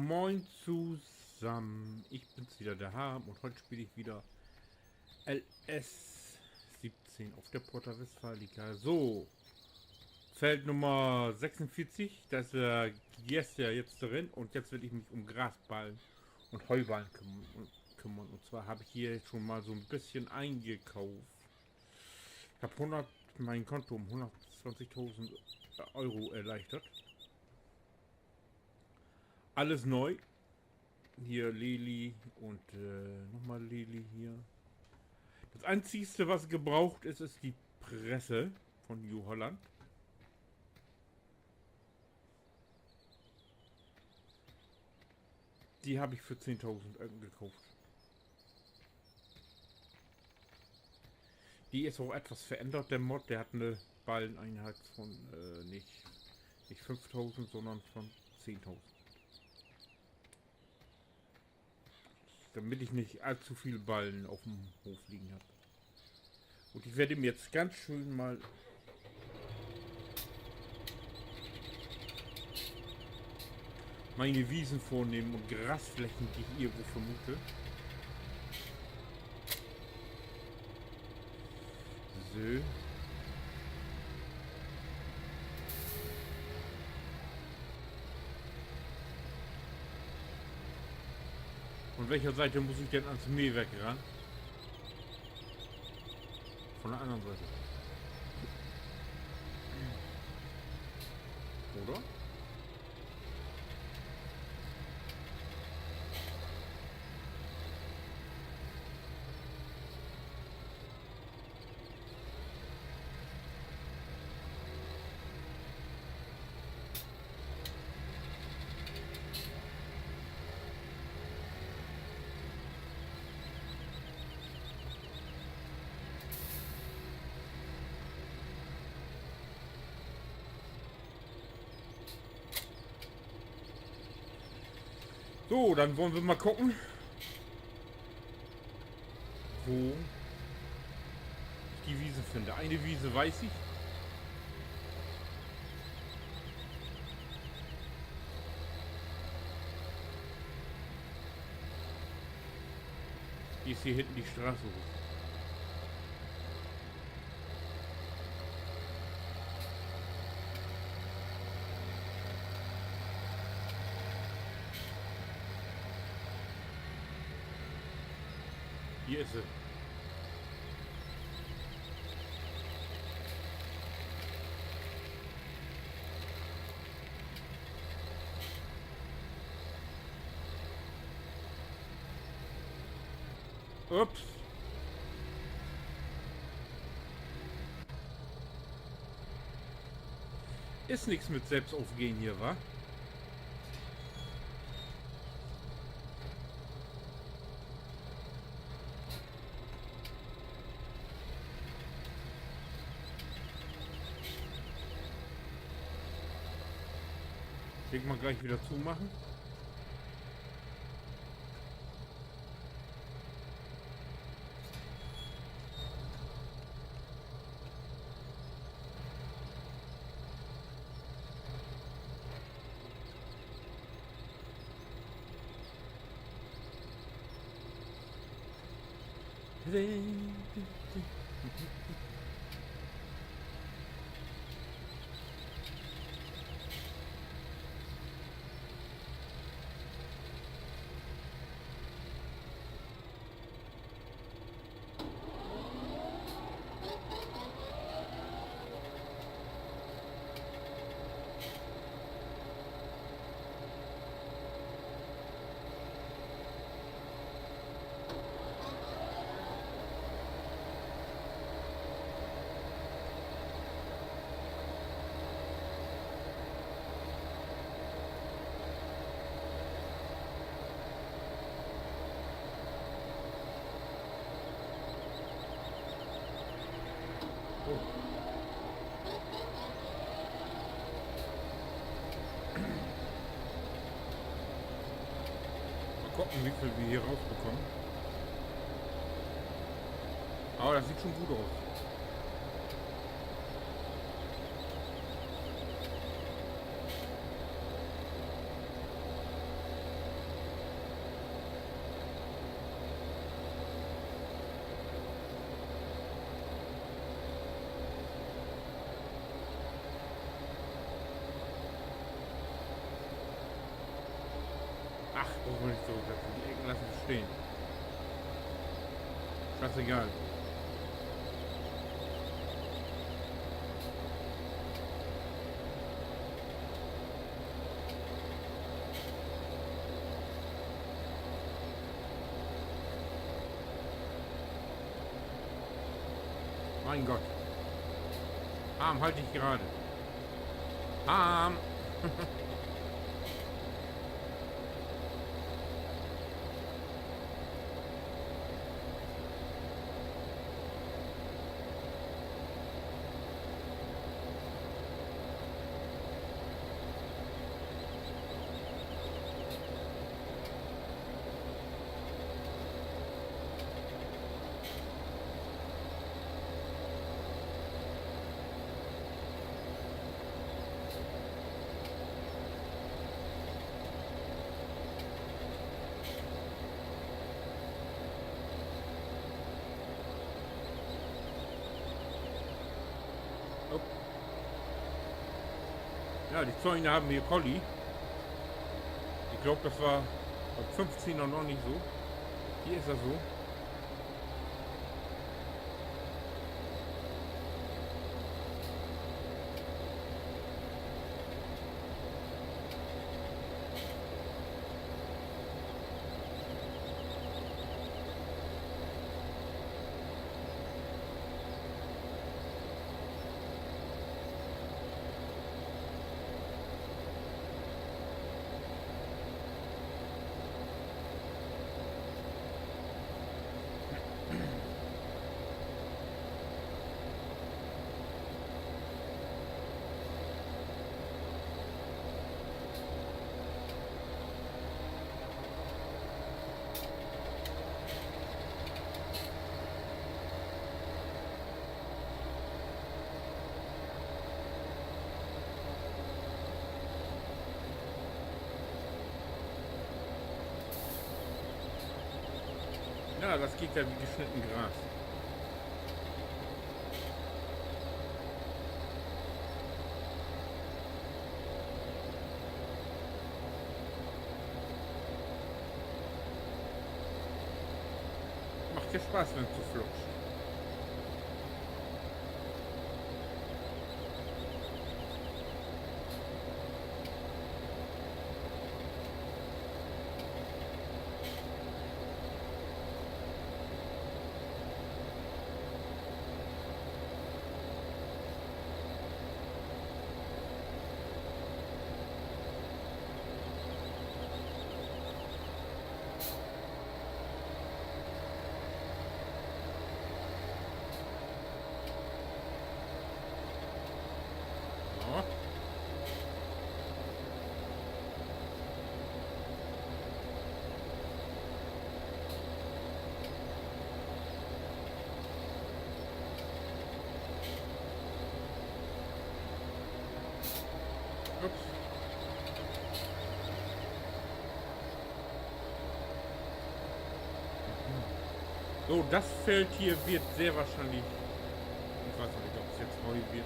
Moin zusammen, ich bin's wieder, der Harm, und heute spiele ich wieder LS 17 auf der Porta Westfalica. So, Feld Nummer 46, da ist der Giester jetzt drin, und jetzt will ich mich um Grasballen und Heuballen kümmern. Und zwar habe ich hier schon mal so ein bisschen eingekauft. Ich habe mein Konto um 120.000 Euro erleichtert. Alles neu. Hier Lili und nochmal Lili hier. Das einzigste, was gebraucht ist, ist die Presse von New Holland. Die habe ich für 10.000 gekauft. Die ist auch etwas verändert, der Mod. Der hat eine Balleneinheit von nicht 5.000, sondern von 10.000. Damit ich nicht allzu viele Ballen auf dem Hof liegen habe. Und ich werde mir jetzt ganz schön mal meine Wiesen vornehmen und Grasflächen, die ich irgendwo vermute. So. Von welcher Seite muss ich denn ans Mähwerk ran? Von der anderen Seite. Oder? So, dann wollen wir mal gucken, wo ich die Wiese finde. Eine Wiese weiß ich. Die ist hier hinten die Straße hoch. Hier ist sie. Ups. Ist nichts mit Selbstaufgehen hier, wa? Ich denke mal gleich wieder zumachen. Mal gucken, wie viel wir hier rausbekommen. Aber das sieht schon gut aus. Ach, brauchen wir nicht zurücksetzen. Die Ecken lassen wir stehen. Scheißegal. Mein Gott. Arm, halt dich gerade. Arm. Oh. Ja, die Zäune haben hier Colli. Ich glaube, das war ab 15 noch nicht so. Hier ist er so. Ja, das geht ja wie geschnitten Gras. Macht dir Spaß, wenn du flutscht. Ja. Ups. So, das Feld hier wird sehr wahrscheinlich, ich weiß noch nicht, ob es jetzt Heu wird.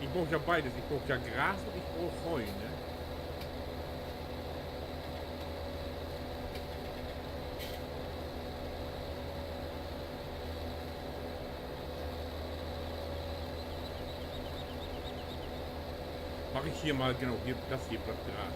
Ich brauche ja beides. Ich brauche ja Gras und ich brauche Heu, ne? Mache ich hier mal, genau, hier, das hier bleibt Gras.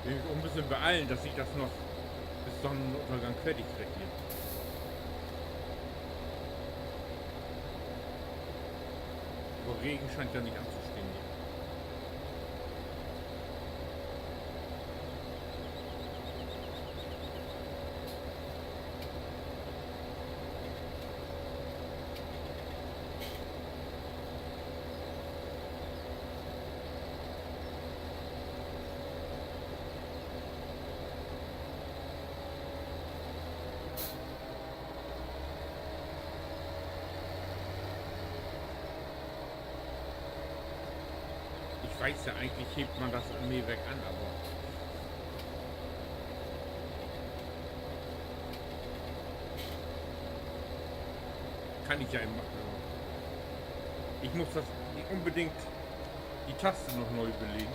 Ich will mich auch ein bisschen beeilen, dass ich das noch bis Sonnenuntergang fertig kriege hier. Aber Regen scheint ja nicht anzustehen hier. weiß ja, eigentlich hebt man das Armeewerk an, aber kann ich ja eben machen. Ich muss das unbedingt die Taste noch neu belegen.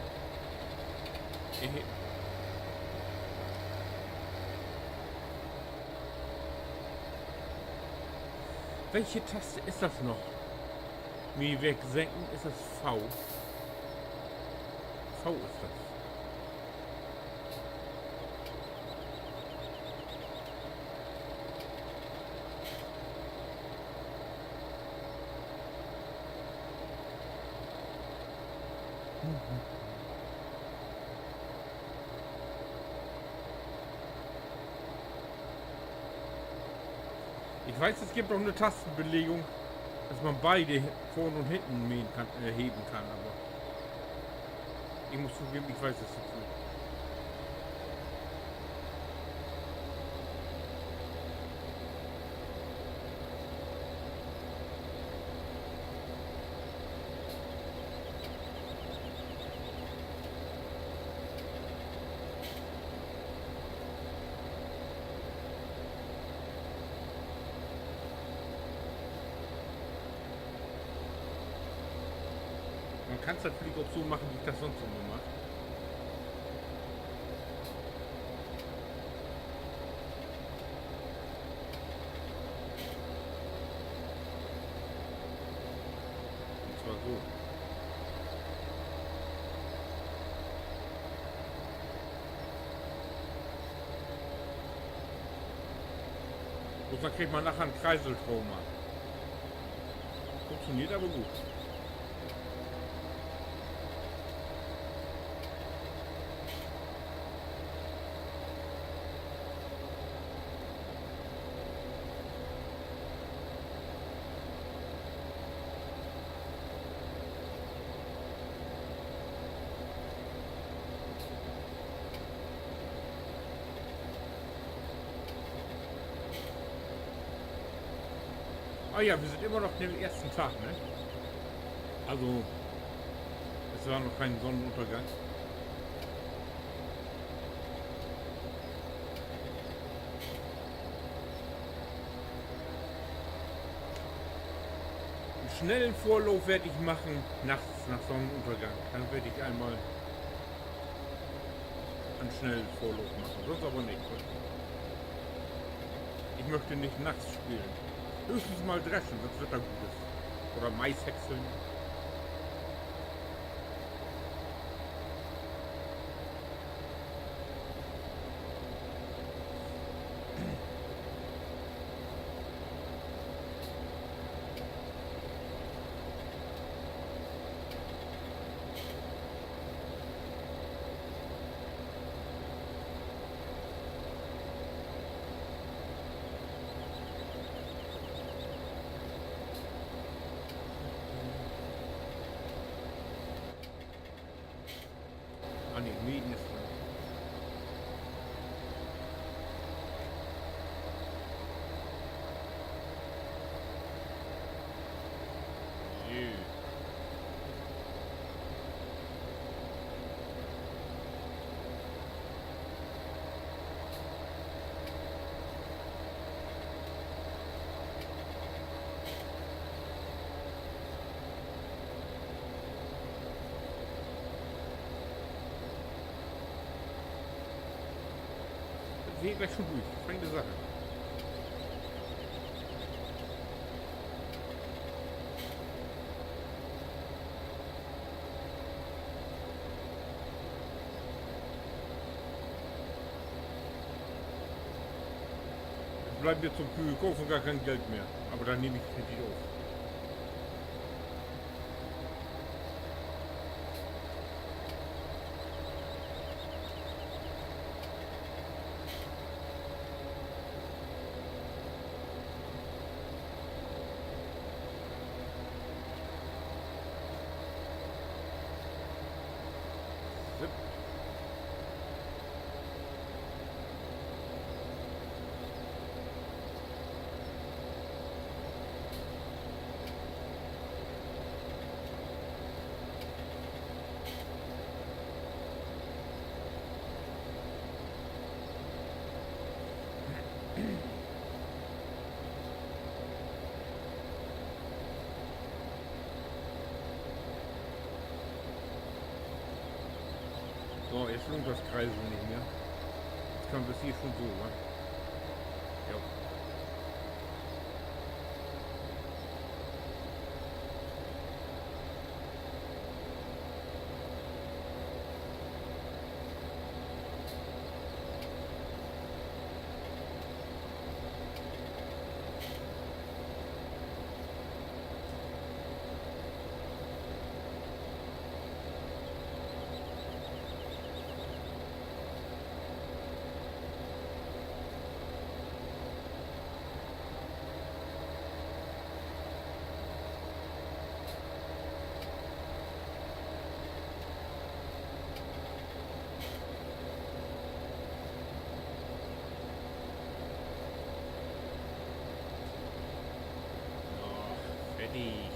Welche Taste ist das noch? Armeewerk senken, ist das V? V ist das. Ich weiß, es gibt auch eine Tastenbelegung, dass man beide vorne und hinten mähen kann, heben kann, aber ich muss zugeben, ich weiß es jetzt nicht. Man kann es natürlich auch so machen, wie ich das sonst immer mache. Und zwar so. Und dann kriegt man nachher einen Kreiselstrom an. Funktioniert aber gut. Ah ja, wir sind immer noch im ersten Tag, ne? Also, es war noch kein Sonnenuntergang. Einen schnellen Vorlauf werde ich machen, nachts nach Sonnenuntergang. Dann werde ich einmal einen schnellen Vorlauf machen, sonst aber nicht. Ich möchte nicht nachts spielen. Höchstens mal dreschen, wenn das Wetter gut ist. Oder Mais häckseln. Ah ne, Mähen ist dran. Jö. Das sehe ich gleich schon durch. Feine Sache. Es bleibt mir zum Kühe kaufen gar kein Geld mehr. Aber dann nehme ich Kredit auf. Zip. So, jetzt lohnt das Kreisen nicht mehr. Jetzt können wir es hier schon so, wa? Ja. Oh, fertig.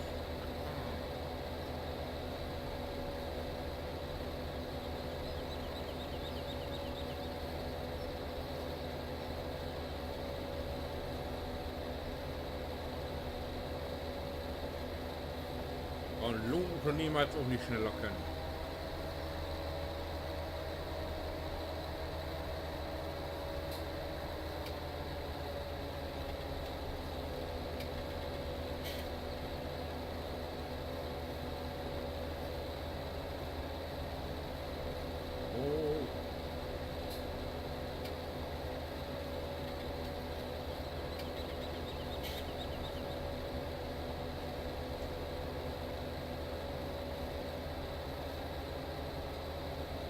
Und Lohnunternehmen hat es auch nicht schneller können. Oh.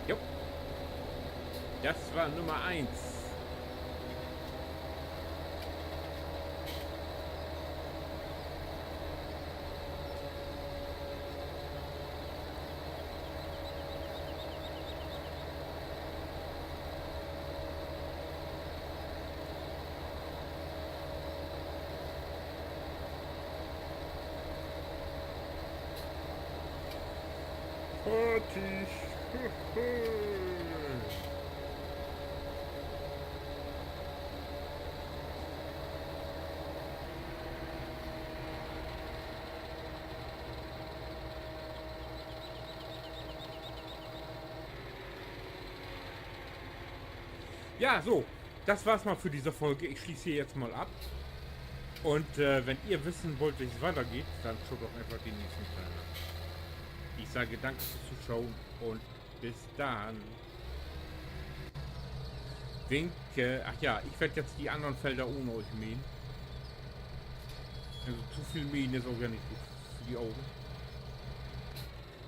Jo. Das war Nummer 1. Fertig. Ja, so. Das war's mal für diese Folge. Ich schließe hier jetzt mal ab. Und wenn ihr wissen wollt, wie es weitergeht, dann schaut doch einfach den nächsten Teil an. Ich sage danke fürs Zuschauen und bis dann. Winke. Ach ja, ich werde jetzt die anderen Felder ohne euch mähen. Also zu viel mähen ist auch ja nicht gut für die Augen.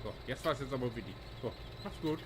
So, jetzt war es jetzt aber wirklich. So, macht's gut.